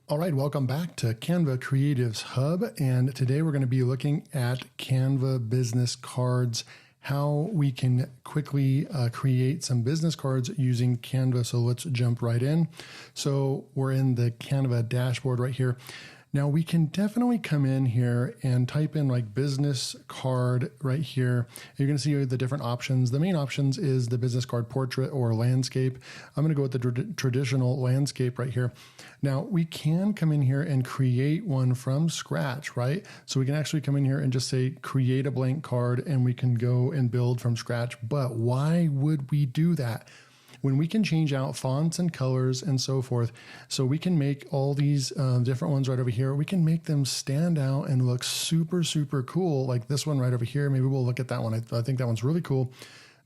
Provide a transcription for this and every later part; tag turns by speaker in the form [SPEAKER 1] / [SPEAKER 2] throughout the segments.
[SPEAKER 1] All right, welcome back to Canva Creatives Hub. And today we're going to be looking at Canva business cards, how we can quickly create some business cards using Canva. So let's jump right in. So we're in the Canva dashboard right here. Now we can definitely come in here and type in like business card right here. You're going to see the different options. The main options is the business card portrait or landscape. I'm going to go with the traditional landscape right here. Now we can come in here and create one from scratch, right? So we can actually come in here and just say, create a blank card, and we can go and build from scratch. But why would we do that? When we can change out fonts and colors and so forth, so we can make all these different ones right over here, we can make them stand out and look super, super cool. Like this one right over here. Maybe we'll look at that one. I think that one's really cool.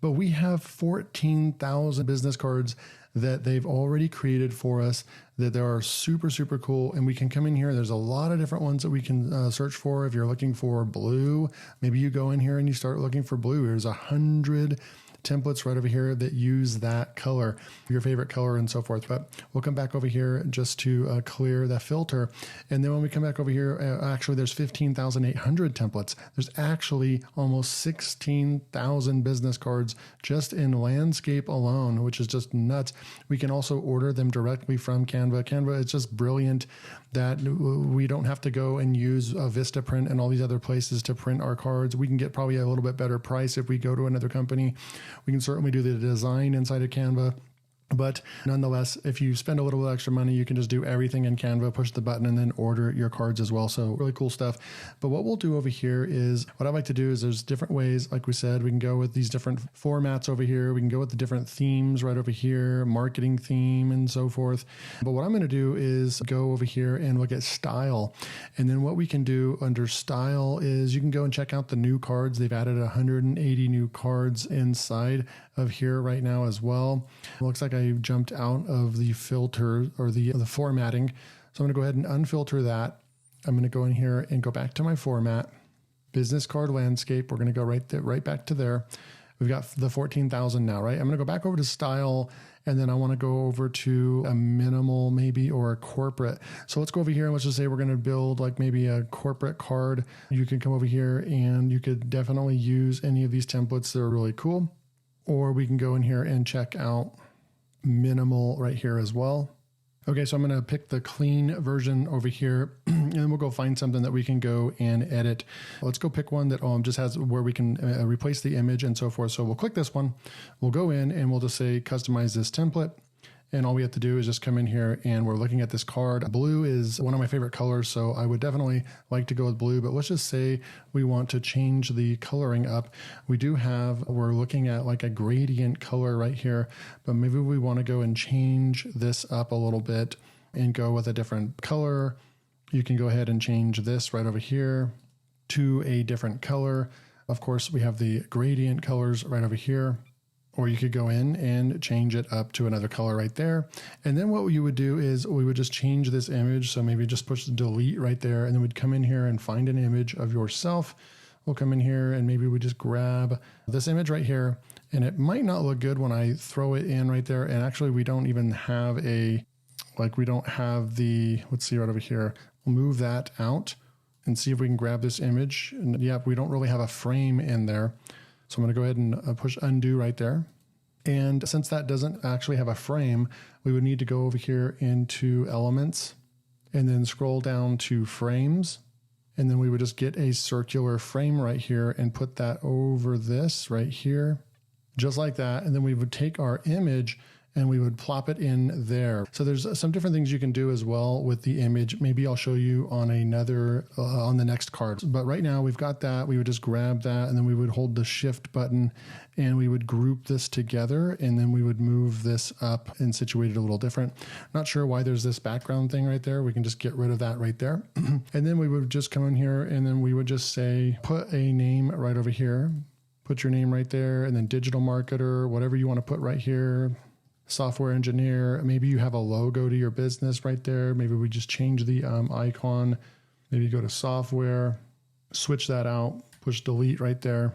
[SPEAKER 1] But we have 14,000 business cards that they've already created for us that they are super, super cool. And we can come in here. There's a lot of different ones that we can search for. If you're looking for blue, maybe you go in here and you start looking for blue. There's 100 templates right over here that use that color, your favorite color and so forth. But we'll come back over here just to clear the filter. And then when we come back over here, actually there's 15,800 templates. There's actually almost 16,000 business cards just in landscape alone, which is just nuts. We can also order them directly from Canva. Canva is just brilliant that we don't have to go and use Vistaprint and all these other places to print our cards. We can get probably a little bit better price if we go to another company. We can certainly do the design inside of Canva. But nonetheless, if you spend a little bit extra money, you can just do everything in Canva, push the button, and then order your cards as well. So really cool stuff. But what we'll do over here is, what I like to do is there's different ways, like we said, we can go with these different formats over here. We can go with the different themes right over here, marketing theme and so forth. But what I'm going to do is go over here and look at style. And then what we can do under style is you can go and check out the new cards. They've added 180 new cards inside of here right now as well. It looks like I jumped out of the filter or the formatting. So I'm going to go ahead and unfilter that. I'm going to go in here and go back to my format, business card landscape. We're going to go right back to there. We've got the 14,000 now, right? I'm going to go back over to style, and then I want to go over to a minimal maybe, or a corporate. So let's go over here and let's just say we're going to build like maybe a corporate card. You can come over here and you could definitely use any of these templates. They're really cool. Or we can go in here and check out minimal right here as well. Okay, so I'm going to pick the clean version over here, and then we'll go find something that we can go and edit. Let's go pick one that just has where we can replace the image and so forth. So we'll click this one. We'll go in and we'll just say customize this template. And all we have to do is just come in here and we're looking at this card. Blue is one of my favorite colors, so I would definitely like to go with blue, but let's just say we want to change the coloring up. We're looking at like a gradient color right here, but maybe we want to go and change this up a little bit and go with a different color. You can go ahead and change this right over here to a different color. Of course, we have the gradient colors right over here. Or you could go in and change it up to another color right there. And then what you would do is we would just change this image. So maybe just push delete right there. And then we'd come in here and find an image of yourself. We'll come in here and maybe we just grab this image right here. And it might not look good when I throw it in right there. And actually we don't even have let's see right over here. We'll move that out and see if we can grab this image. And yeah, we don't really have a frame in there. So I'm going to go ahead and push undo right there. And since that doesn't actually have a frame, we would need to go over here into elements and then scroll down to frames. And then we would just get a circular frame right here and put that over this right here, just like that. And then we would take our image and we would plop it in there. So there's some different things you can do as well with the image. Maybe I'll show you on on the next card. But right now we've got that. We would just grab that and then we would hold the shift button and we would group this together and then we would move this up and situate it a little different. Not sure why there's this background thing right there. We can just get rid of that right there. And then we would just come in here and then we would just say, put a name right over here. Put your name right there and then digital marketer, whatever you want to put right here. Software engineer, maybe you have a logo to your business right there. Maybe we just change the icon. Maybe go to software, switch that out, push delete right there,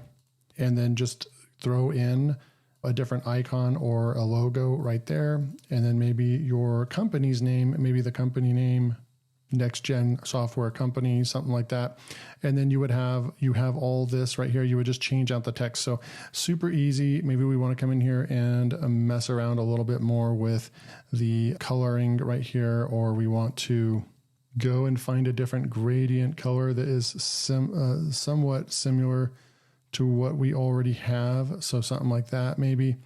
[SPEAKER 1] and then just throw in a different icon or a logo right there. And then maybe your company's name, maybe the company name next gen software company, something like that. And then you have all this right here. You would just change out the text. So super easy. Maybe we want to come in here and mess around a little bit more with the coloring right here, or we want to go and find a different gradient color that is somewhat similar to what we already have. So something like that maybe,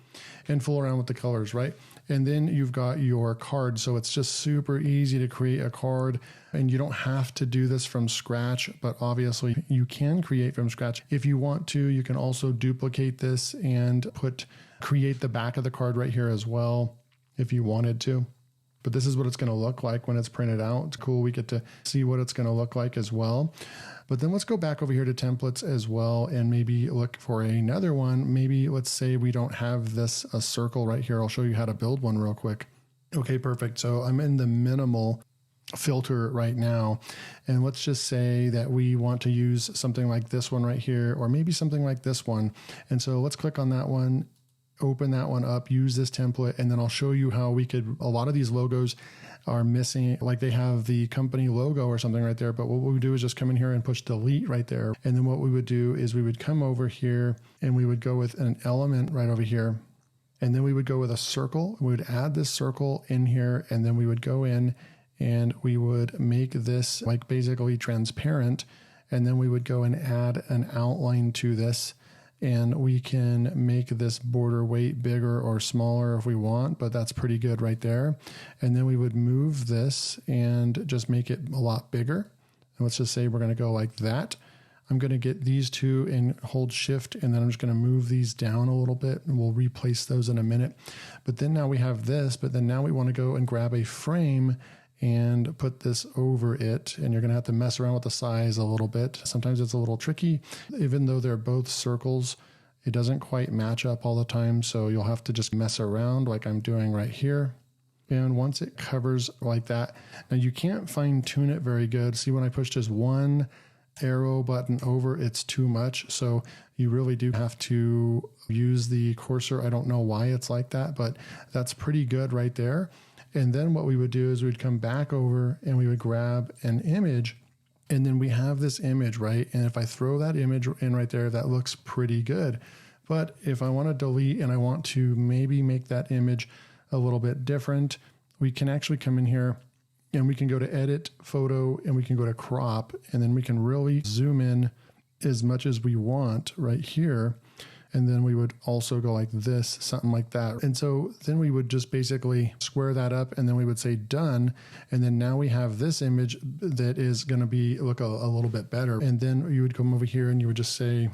[SPEAKER 1] and fool around with the colors, right? And then you've got your card. So it's just super easy to create a card, and you don't have to do this from scratch, but obviously you can create from scratch. If you want to, you can also duplicate this and create the back of the card right here as well, if you wanted to. But this is what it's going to look like when it's printed out. It's cool. We get to see what it's going to look like as well. But then let's go back over here to templates as well and maybe look for another one. Maybe let's say we don't have a circle right here. I'll show you how to build one real quick. Okay, perfect. So I'm in the minimal filter right now. And let's just say that we want to use something like this one right here, or maybe something like this one. And so let's click on that one, open that one up, use this template, and then I'll show you how a lot of these logos are missing, like they have the company logo or something right there. But what we would do is just come in here and push delete right there. And then what we would do is we would come over here and we would go with an element right over here. And then we would go with a circle. We would add this circle in here, and then we would go in and we would make this like basically transparent. And then we would go and add an outline to this. And we can make this border weight bigger or smaller if we want, but that's pretty good right there. And then we would move this and just make it a lot bigger. And let's just say we're going to go like that. I'm going to get these two and hold shift, and then I'm just going to move these down a little bit, and we'll replace those in a minute. But then now we have this, but then now we want to go and grab a frame and put this over it. And you're going to have to mess around with the size a little bit. Sometimes it's a little tricky. Even though they're both circles, it doesn't quite match up all the time. So you'll have to just mess around like I'm doing right here. And once it covers like that, now you can't fine tune it very good. See, when I push just one arrow button over, it's too much. So you really do have to use the cursor. I don't know why it's like that, but that's pretty good right there. And then what we would do is we'd come back over and we would grab an image, and then we have this image, right? And if I throw that image in right there, that looks pretty good. But if I want to delete and I want to maybe make that image a little bit different, we can actually come in here and we can go to edit photo and we can go to crop, and then we can really zoom in as much as we want right here. And then we would also go like this, something like that. And so then we would just basically square that up, and then we would say done. And then now we have this image that is going to look a little bit better. And then you would come over here and you would just say,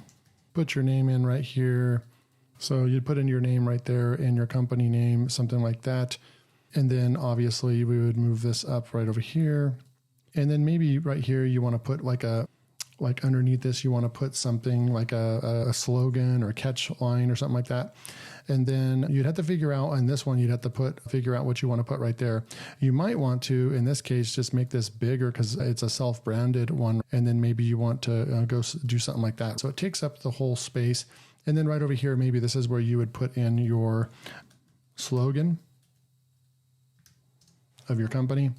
[SPEAKER 1] put your name in right here. So you'd put in your name right there and your company name, something like that. And then obviously we would move this up right over here. And then maybe right here, you want to put like underneath this, you want to put something like a slogan or catch line or something like that. And then you'd have to figure out on this one, you'd have to figure out what you want to put right there. You might want to, in this case, just make this bigger because it's a self-branded one. And then maybe you want to go do something like that. So it takes up the whole space. And then right over here, maybe this is where you would put in your slogan of your company.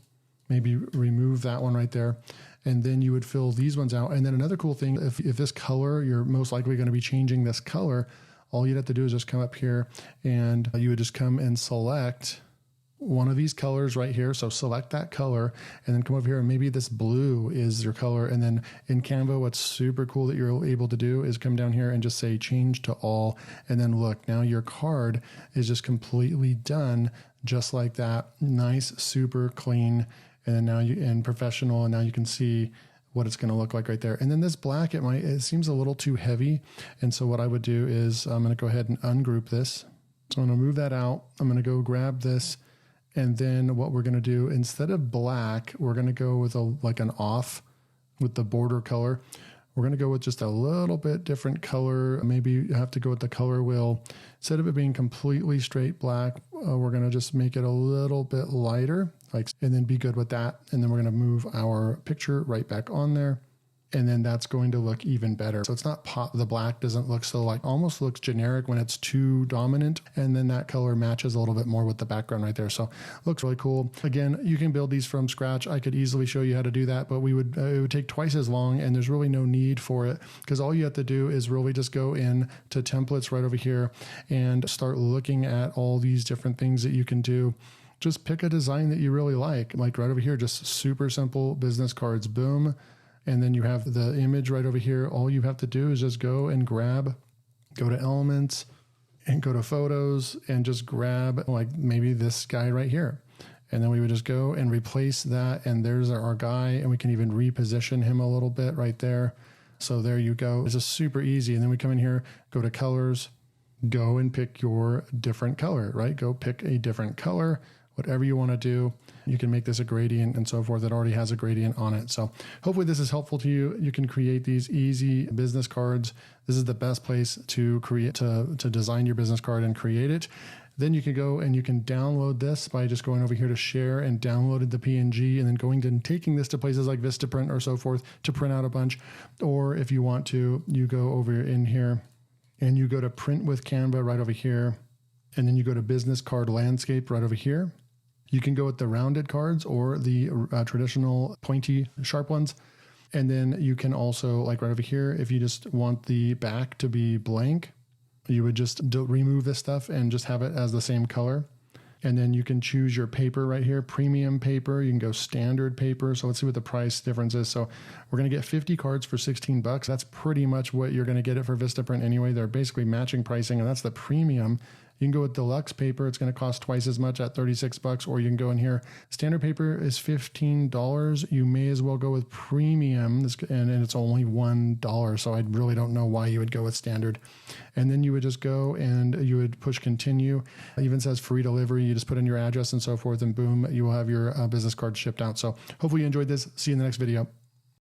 [SPEAKER 1] Maybe remove that one right there. And then you would fill these ones out. And then another cool thing, if this color, you're most likely going to be changing this color, all you'd have to do is just come up here and you would just come and select one of these colors right here. So select that color and then come over here, and maybe this blue is your color. And then in Canva, what's super cool that you're able to do is come down here and just say change to all. And then look, now your card is just completely done just like that. Nice, super clean. And now and professional, and now you can see what it's going to look like right there. And then this black, it seems a little too heavy. And so what I would do is I'm going to go ahead and ungroup this. So I'm going to move that out. I'm going to go grab this. And then what we're going to do, instead of black, we're going to go with like an off with the border color. We're going to go with just a little bit different color. Maybe you have to go with the color wheel. Instead of it being completely straight black, we're going to just make it a little bit lighter, and then be good with that. And then we're going to move our picture right back on there. And then that's going to look even better. So it's not pop. The black doesn't look so like almost looks generic when it's too dominant. And then that color matches a little bit more with the background right there. So looks really cool. Again, you can build these from scratch. I could easily show you how to do that, but it would take twice as long, and there's really no need for it, because all you have to do is really just go in to templates right over here and start looking at all these different things that you can do. Just pick a design that you really like right over here, just super simple business cards, boom. And then you have the image right over here. All you have to do is just go and go to elements and go to photos and just grab like maybe this guy right here. And then we would just go and replace that. And there's our guy, and we can even reposition him a little bit right there. So there you go. It's just super easy. And then we come in here, go to colors, go and pick your different color, right? Go pick a different color, whatever you want to do. You can make this a gradient and so forth. It already has a gradient on it. So hopefully this is helpful to you. You can create these easy business cards. This is the best place to design your business card and create it. Then you can go and you can download this by just going over here to share and downloaded the PNG, and then going and taking this to places like Vistaprint or so forth to print out a bunch. Or if you want to, you go over in here and you go to print with Canva right over here. And then you go to business card landscape right over here. You can go with the rounded cards or the traditional pointy sharp ones. And then you can also, like right over here, if you just want the back to be blank, you would just remove this stuff and just have it as the same color. And then you can choose your paper right here, premium paper. You can go standard paper. So let's see what the price difference is. So we're going to get 50 cards for $16. That's pretty much what you're going to get it for Vistaprint anyway. They're basically matching pricing, and that's the premium. You can go with deluxe paper. It's going to cost twice as much at $36, or you can go in here. Standard paper is $15. You may as well go with premium, and it's only $1. So I really don't know why you would go with standard. And then you would just go and you would push continue. It even says free delivery. You just put in your address and so forth, and boom, you will have your business card shipped out. So hopefully you enjoyed this. See you in the next video.